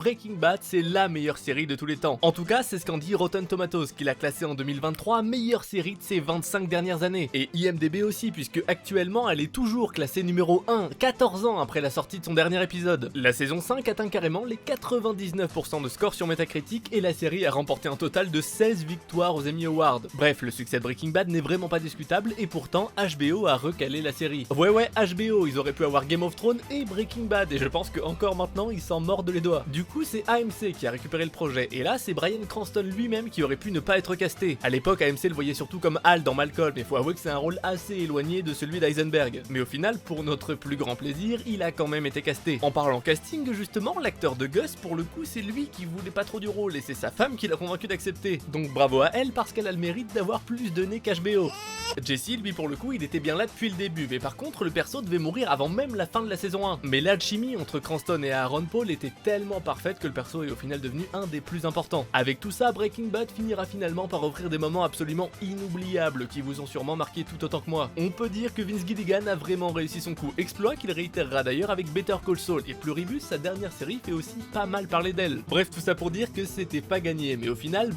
Breaking Bad, c'est la meilleure série de tous les temps. En tout cas, c'est ce qu'en dit Rotten Tomatoes, qui l'a classée en 2023 meilleure série de ces 25 dernières années. Et IMDb aussi, puisque actuellement, elle est toujours classée numéro 1, 14 ans après la sortie de son dernier épisode. La saison 5 atteint carrément les 99% de score sur Metacritic et la série a remporté un total de 16 victoires aux Emmy Awards. Bref, le succès de Breaking Bad n'est vraiment pas discutable et pourtant, HBO a recalé la série. Ouais, HBO, ils auraient pu avoir Game of Thrones et Breaking Bad et je pense que encore maintenant, ils s'en mordent les doigts. Du coup, c'est AMC qui a récupéré le projet, et là, c'est Bryan Cranston lui-même qui aurait pu ne pas être casté. À l'époque, AMC le voyait surtout comme Hal dans Malcolm, mais faut avouer que c'est un rôle assez éloigné de celui d'Eisenberg. Mais au final, pour notre plus grand plaisir, il a quand même été casté. En parlant casting, justement, l'acteur de Gus, pour le coup, c'est lui qui voulait pas trop du rôle, et c'est sa femme qui l'a convaincu d'accepter. Donc bravo à elle, parce qu'elle a le mérite d'avoir plus de nez qu'HBO. Jesse, lui, pour le coup, il était bien là depuis le début, mais par contre, le perso devait mourir avant même la fin de la saison 1. Mais l'alchimie entre Cranston et Aaron Paul était tellement parfaite que le perso est au final devenu un des plus importants. Avec tout ça, Breaking Bad finira finalement par offrir des moments absolument inoubliables qui vous ont sûrement marqué tout autant que moi. On peut dire que Vince Gilligan a vraiment réussi son coup, exploit qu'il réitérera d'ailleurs avec Better Call Saul, et Pluribus, sa dernière série, fait aussi pas mal parler d'elle. Bref, tout ça pour dire que c'était pas gagné, mais au final,